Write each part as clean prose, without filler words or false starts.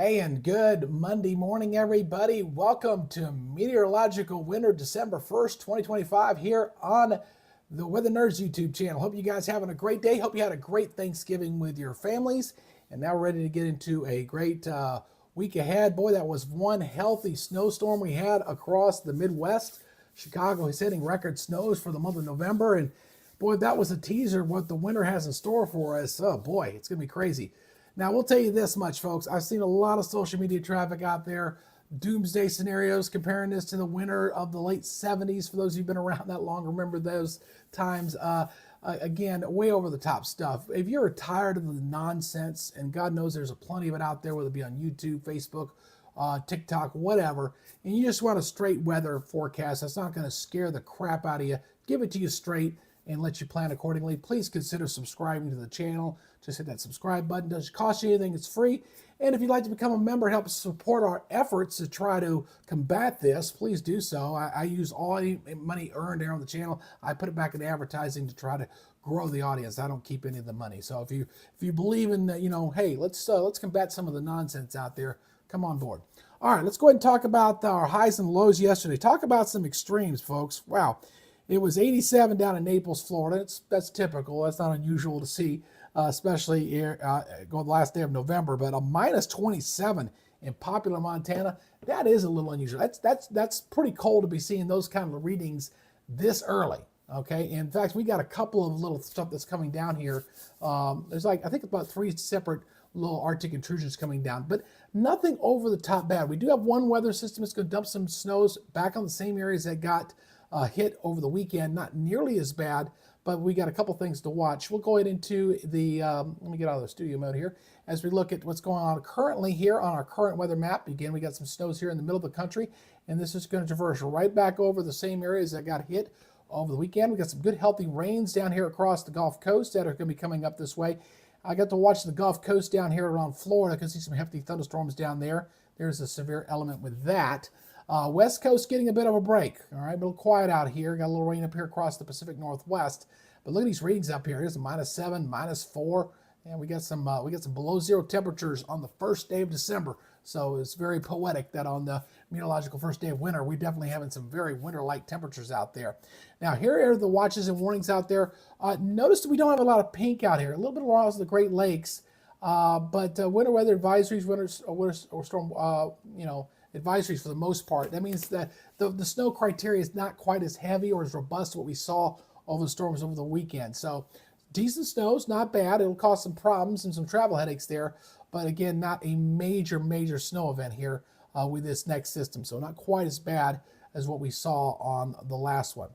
Hey, and good Monday morning, everybody. Welcome to Meteorological Winter, December 1st, 2025, here on the Weather Nerds YouTube channel. Hope you guys having a great day. Hope you had a great Thanksgiving with your families. And now we're ready to get into a great week ahead. Boy, that was one healthy snowstorm we had across the Midwest. Chicago is hitting record snows for the month of November. And boy, that was a teaser of what the winter has in store for us. Oh boy, it's going to be crazy. Now, we'll tell you this much, folks. I've seen a lot of social media traffic out there, doomsday scenarios, comparing this to the winter of the late 70s. For those of you who've been around that long, remember those times. Again, way over the top stuff. If you're tired of the nonsense, and God knows there's a plenty of it out there, whether it be on YouTube, Facebook, TikTok, whatever, and you just want a straight weather forecast that's not going to scare the crap out of you, give it to you straight and let you plan accordingly, please consider subscribing to the channel. Just hit that subscribe button. Doesn't cost you anything. It's free. And if you'd like to become a member and help support our efforts to try to combat this, please do so. I use all any money earned here on the channel. I put it back in advertising to try to grow the audience. I don't keep any of the money. So if you believe in that, hey, let's combat some of the nonsense out there, come on board. All right, let's go ahead and talk about our highs and lows yesterday. Talk about some extremes, folks. Wow. It was 87 down in Naples, Florida. That's typical. That's not unusual to see, especially here, going the last day of November. But a minus 27 in Popular, Montana, that is a little unusual. That's pretty cold to be seeing those kind of readings this early. Okay. In fact, we got a couple of little stuff that's coming down here. There's I think about 3 separate little Arctic intrusions coming down, but nothing over the top bad. We do have one weather system that's going to dump some snows back on the same areas that got hit over the weekend. Not nearly as bad, but we got a couple things to watch. We'll go ahead into the, let me get out of the studio mode here, as we look at what's going on currently here on our current weather map. Again, we got some snows here in the middle of the country, and this is going to traverse right back over the same areas that got hit over the weekend. We got some good healthy rains down here across the Gulf Coast that are going to be coming up this way. I got to watch the Gulf Coast down here around Florida. I can see some hefty thunderstorms down there. There's a severe element with that. West Coast getting a bit of a break. All right, a little quiet out here. Got a little rain up here across the Pacific Northwest. But look at these readings up here. Here's a -7, -4, and we got some below zero temperatures on the first day of December. So it's very poetic that on the meteorological first day of winter, we're definitely having some very winter-like temperatures out there. Now, here are the watches and warnings out there. Notice that we don't have a lot of pink out here. A little bit along the Great Lakes, but winter weather advisories, winter storm, advisories for the most part. That means that the snow criteria is not quite as heavy or as robust as what we saw over the storms over the weekend. So decent snows, not bad. It'll cause some problems and some travel headaches there. But again, not a major snow event here with this next system. So not quite as bad as what we saw on the last one.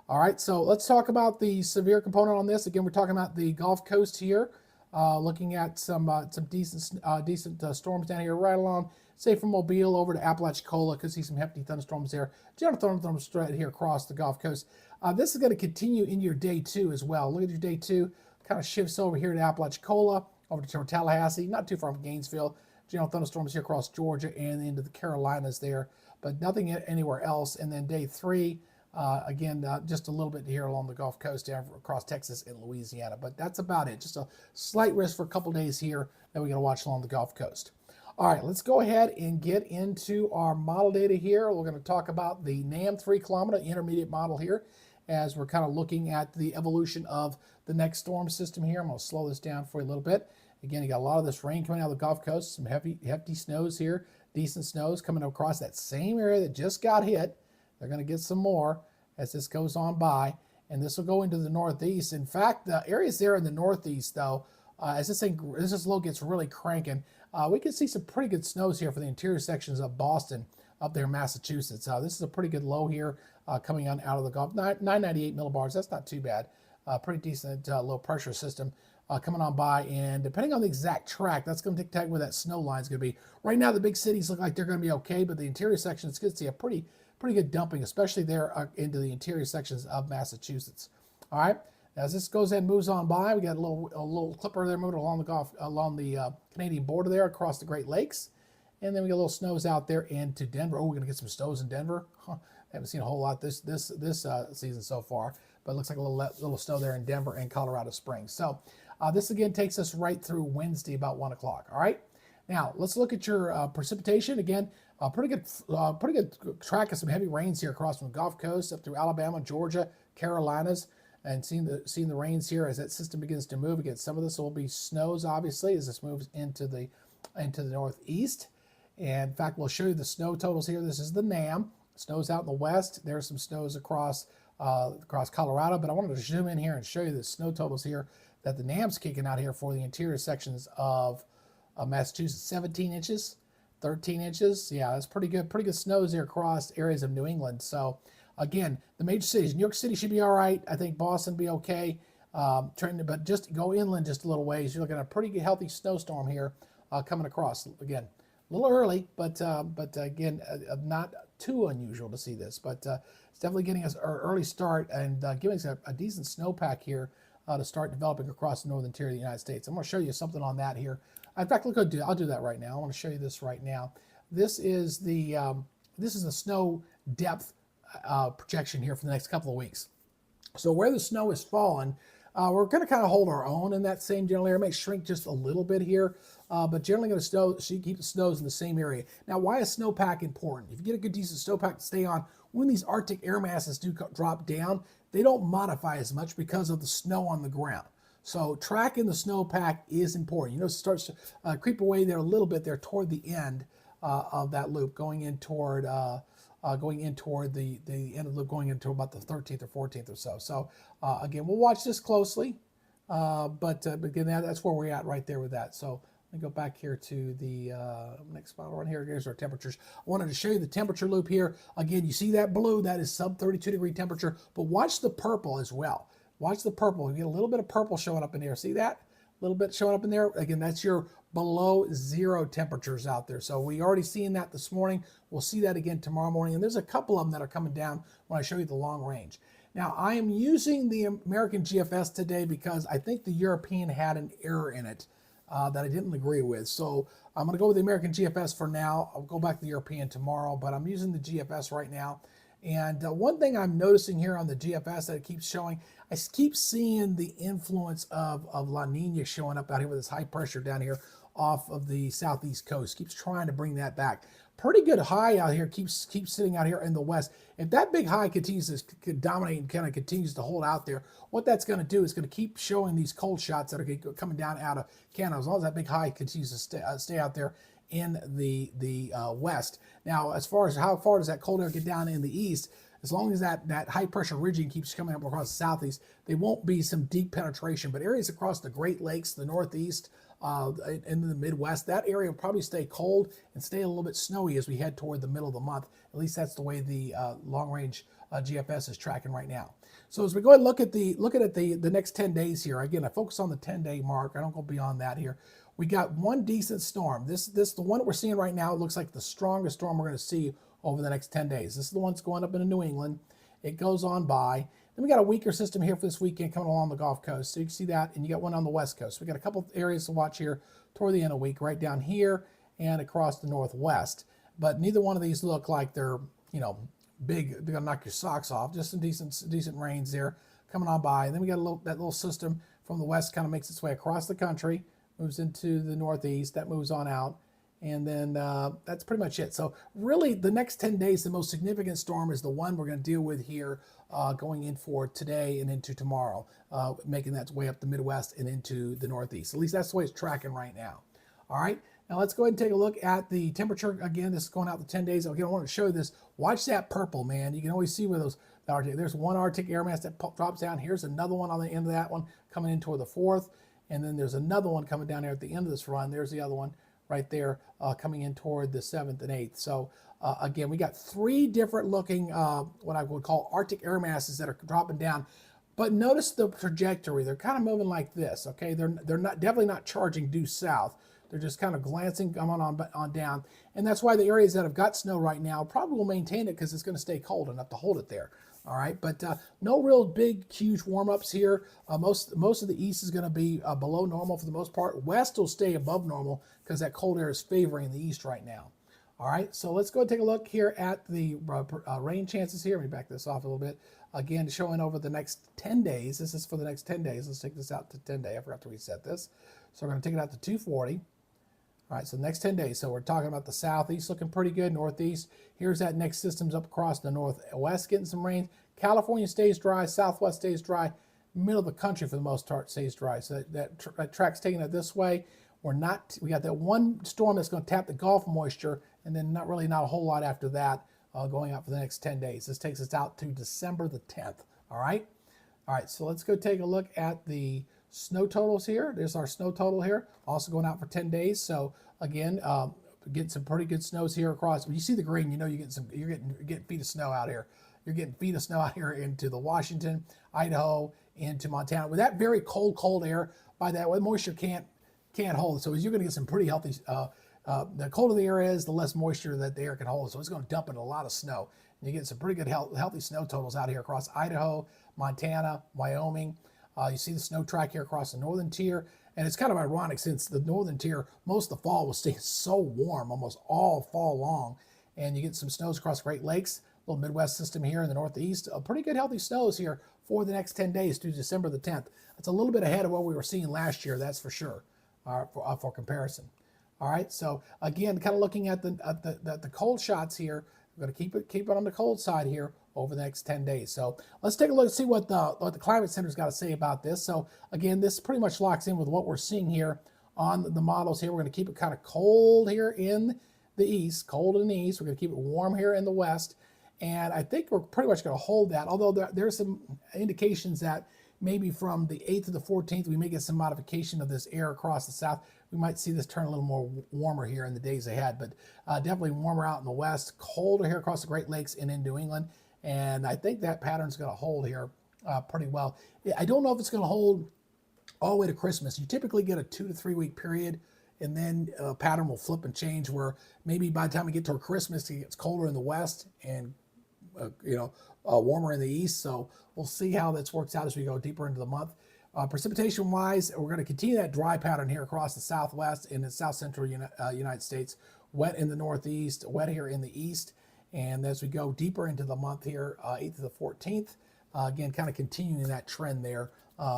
All right, so let's talk about the severe component on this. Again, we're talking about the Gulf Coast here. Looking at some decent storms down here right along, say from Mobile over to Apalachicola. Could see some hefty thunderstorms there. General thunderstorms straight here across the Gulf Coast. This is going to continue in your day 2 as well. Look at your day 2. Kind of shifts over here to Apalachicola, over to Tallahassee, not too far from Gainesville. General thunderstorms here across Georgia and into the Carolinas there, but nothing anywhere else. And then day 3, again, just a little bit here along the Gulf Coast, across Texas and Louisiana. But that's about it. Just a slight risk for a couple days here that we're going to watch along the Gulf Coast. All right, let's go ahead and get into our model data here. We're going to talk about the NAM 3 kilometer intermediate model here as we're kind of looking at the evolution of the next storm system here. I'm going to slow this down for you a little bit. Again, you got a lot of this rain coming out of the Gulf Coast, some hefty snows here, decent snows coming across that same area that just got hit. They're going to get some more as this goes on by, and this will go into the northeast. In fact, the areas there in the northeast, though, as this low gets really cranking, we can see some pretty good snows here for the interior sections of Boston up there in Massachusetts. This is a pretty good low here coming on out of the Gulf. 998 millibars, that's not too bad. Pretty decent low pressure system coming on by, and depending on the exact track, that's going to dictate where that snow line is going to be. Right now, the big cities look like they're going to be okay, but the interior sections could see a pretty good dumping, especially there into the interior sections of Massachusetts. All right, as this goes and moves on by, we got a little clipper there moving along the Canadian border there across the Great Lakes, and then we got little snows out there into Denver. Oh, we're going to get some snows in Denver. Huh. Haven't seen a whole lot this season so far, but it looks like a little snow there in Denver and Colorado Springs. So this again takes us right through Wednesday about 1 o'clock. All right. Now let's look at your precipitation again. Pretty good track of some heavy rains here across from the Gulf Coast up through Alabama, Georgia, Carolinas, and seeing the rains here as that system begins to move. Again, some of this will be snows obviously as this moves into the northeast. And in fact, we'll show you the snow totals here. This is the NAM. Snows out in the west. There's some snows across Colorado, but I wanted to zoom in here and show you the snow totals here that the NAM's kicking out here for the interior sections of Massachusetts. 17 inches, 13 inches. Yeah, that's pretty good. Pretty good snows here across areas of New England. So again, the major cities, New York City should be all right. I think Boston be okay. But just go inland just a little ways. You're looking at a pretty good, healthy snowstorm here coming across. Again, a little early, but again, not too unusual to see this. But it's definitely getting us an early start and giving us a decent snowpack here to start developing across the northern interior of the United States. I'm going to show you something on that here. In fact, look, I'll do that right now. I want to show you this right now. This is the snow depth projection here for the next couple of weeks. So where the snow is falling, we're going to kind of hold our own in that same general area. It may shrink just a little bit here, but generally going to keep the snows in the same area. Now, why is snowpack important? If you get a good, decent snowpack to stay on, when these Arctic air masses do drop down, they don't modify as much because of the snow on the ground. So tracking the snowpack is important. You know, it starts to creep away there a little bit there toward the end of that loop, going in toward the end of the loop, going into about the 13th or 14th or so. So again, we'll watch this closely, but again, that's where we're at right there with that. So let me go back here to the next model right here. Here's our temperatures. I wanted to show you the temperature loop here. Again, you see that blue, that is sub 32 degree temperature, but watch the purple as well. Watch the purple. You get a little bit of purple showing up in there. See that? A little bit showing up in there. Again, that's your below zero temperatures out there. So we already seen that this morning. We'll see that again tomorrow morning. And there's a couple of them that are coming down when I show you the long range. Now, I am using the American GFS today because I think the European had an error in it that I didn't agree with. So I'm going to go with the American GFS for now. I'll go back to the European tomorrow, but I'm using the GFS right now. And one thing I'm noticing here on the GFS that it keeps showing, I keep seeing the influence of La Nina showing up out here with this high pressure down here off of the southeast coast. Keeps trying to bring that back. Pretty good high out here, keeps sitting out here in the west. If that big high continues to dominate and kind of continues to hold out there, what that's going to do is going to keep showing these cold shots that are coming down out of Canada. As long as that big high continues to stay out there in the west. Now, as far as how far does that cold air get down in the east, as long as that high pressure ridging keeps coming up across the southeast, there won't be some deep penetration. But areas across the Great Lakes, the northeast, in the Midwest, that area will probably stay cold and stay a little bit snowy as we head toward the middle of the month. At least that's the way the long-range GFS is tracking right now. So as we go ahead and look at the next 10 days here, again, I focus on the 10-day mark. I don't go beyond that here. We got one decent storm. The one that we're seeing right now, it looks like the strongest storm we're going to see over the next 10 days. This is the one that's going up into New England. It goes on by. Then we got a weaker system here for this weekend coming along the Gulf Coast. So you can see that, and you got one on the West Coast. We got a couple areas to watch here toward the end of the week, right down here and across the Northwest. But neither one of these look like they're, big. They're gonna knock your socks off. Just some decent rains there coming on by. And then we got that little system from the west kind of makes its way across the country, moves into the northeast. That moves on out. And then that's pretty much it. So really, the next 10 days, the most significant storm is the one we're going to deal with here going in for today and into tomorrow, making that way up the Midwest and into the Northeast. At least that's the way it's tracking right now. All right. Now let's go ahead and take a look at the temperature. Again, this is going out the 10 days. Again, I want to show you this. Watch that purple, man. You can always see where those are. There's one Arctic air mass that drops down. Here's another one on the end of that one coming in toward the 4th. And then there's another one coming down there at the end of this run. There's the other one right there coming in toward the 7th and 8th. So again, we got 3 different looking, what I would call Arctic air masses that are dropping down. But notice the trajectory. They're kind of moving like this, okay? They're definitely not charging due south. They're just kind of glancing on down. And that's why the areas that have got snow right now probably will maintain it because it's going to stay cold enough to hold it there. All right, but no real big, huge warm-ups here. Most of the east is going to be below normal for the most part. West will stay above normal because that cold air is favoring the east right now. All right, so let's go and take a look here at the rain chances here. Let me back this off a little bit. Again, showing over the next 10 days. This is for the next 10 days. Let's take this out to 10 day. I forgot to reset this. So we're going to take it out to 240. All right, so the next 10 days. So we're talking about the southeast looking pretty good, northeast. Here's that next system's up across the northwest getting some rain. California stays dry, southwest stays dry, middle of the country for the most part stays dry. So that track's taking it this way. We got that one storm that's going to tap the Gulf moisture, and then not a whole lot after that going out for the next 10 days. This takes us out to December the 10th. All right. All right, so let's go take a look at the snow totals here. There's our snow total here, also going out for 10 days. So again, getting some pretty good snows here across. When you see the green, you know you're getting feet of snow out here. You're getting feet of snow out here into the Washington, Idaho, into Montana. With that very cold air, by that way, moisture can't hold. So you're going to get some pretty healthy. The colder the air is, the less moisture that the air can hold. So it's going to dump in a lot of snow. And you get some pretty good healthy snow totals out here across Idaho, Montana, Wyoming. You see the snow track here across the northern tier. And it's kind of ironic since the northern tier, most of the fall will stay so warm, almost all fall long. And you get some snows across Great Lakes, little Midwest system here in the northeast. Pretty good healthy snows here for the next 10 days through December the 10th. It's a little bit ahead of what we were seeing last year, that's for sure, for comparison. All right, so again, kind of looking at the cold shots here. We're going to keep it on the cold side here over the next 10 days. So let's take a look and see what the Climate Center's got to say about this. So again, this pretty much locks in with what we're seeing here on the models here. We're going to keep it kind of cold here in the east, cold in the east. We're going to keep it warm here in the west. And I think we're pretty much going to hold that, although there's some indications that maybe from the 8th to the 14th, we may get some modification of this air across the south. We might see this turn a little more warmer here in the days ahead, but definitely warmer out in the west, colder here across the Great Lakes and in New England. And I think that pattern's going to hold here pretty well. I don't know if it's going to hold all the way to Christmas. You typically get a 2 to 3 week period, and then a pattern will flip and change where maybe by the time we get to Christmas, it gets colder in the west and warmer in the east. So we'll see how this works out as we go deeper into the month. Precipitation wise, we're going to continue that dry pattern here across the southwest and the south central United States. Wet in the northeast, wet here in the east. And as we go deeper into the month here, 8th to the 14th, again, kind of continuing that trend there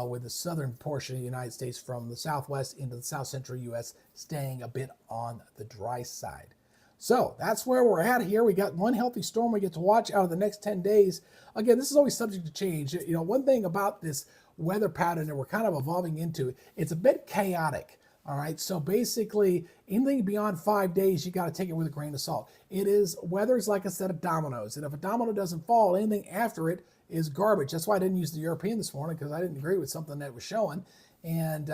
with the southern portion of the United States from the southwest into the south central U.S. staying a bit on the dry side. So that's where we're at here. We got one healthy storm we get to watch out of the next 10 days. Again, this is always subject to change. You know, one thing about this weather pattern that we're kind of evolving into, it's a bit chaotic. All right, so basically anything beyond 5 days, you got to take it with a grain of salt. Weather is like a set of dominoes, and if a domino doesn't fall, anything after it is garbage. That's why I didn't use the European this morning, because I didn't agree with something that was showing. And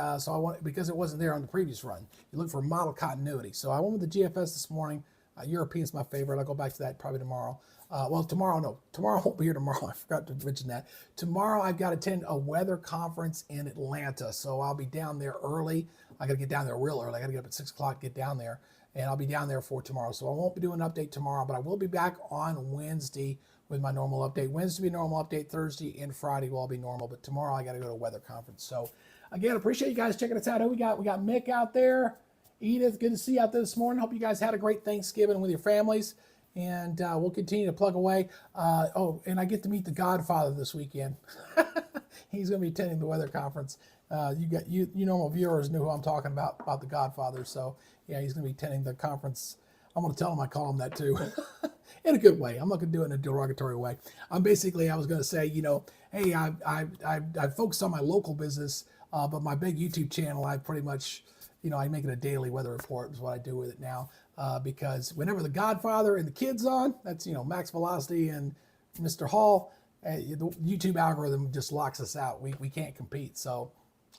because it wasn't there on the previous run. You look for model continuity. So I went with the GFS this morning. European is my favorite. I'll go back to that probably tomorrow. Tomorrow I won't be here tomorrow. I forgot to mention that. Tomorrow I've got to attend a weather conference in Atlanta. So I'll be down there early. I got to get down there real early. I got to get up at 6 o'clock, get down there. And I'll be down there for tomorrow. So I won't be doing an update tomorrow, but I will be back on Wednesday with my normal update. Wednesday will be normal update. Thursday and Friday will all be normal. But tomorrow I got to go to a weather conference. So again, appreciate you guys checking us out. Who we got? We got Mick out there. Edith, good to see you out there this morning. Hope you guys had a great Thanksgiving with your families. And we'll continue to plug away. And I get to meet the Godfather this weekend. He's going to be attending the weather conference. You normal viewers knew who I'm talking about the Godfather. So yeah, he's going to be attending the conference. I'm going to tell him I call him that too, in a good way. I'm not going to do it in a derogatory way. I was going to say, hey, I focus on my local business, but my big YouTube channel, I pretty much, I make it a daily weather report is what I do with it now. Because whenever the Godfather and the kids on, that's, Max Velocity and Mr. Hall, the YouTube algorithm just locks us out. We can't compete. So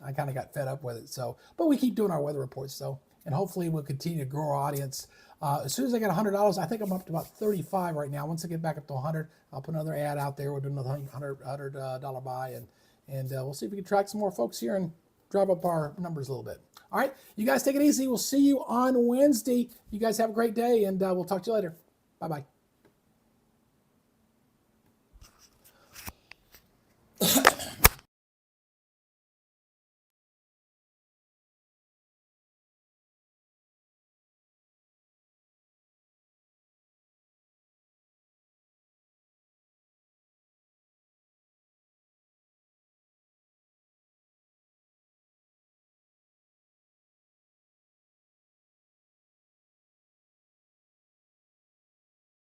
I kind of got fed up with it. So, but we keep doing our weather reports though. And hopefully we'll continue to grow our audience. As soon as I get $100, I think I'm up to about 35 right now. Once I get back up to 100, I'll put another ad out there. We'll do another $100 buy and we'll see if we can track some more folks here and drive up our numbers a little bit. All right, you guys take it easy. We'll see you on Wednesday. You guys have a great day, and we'll talk to you later. Bye-bye.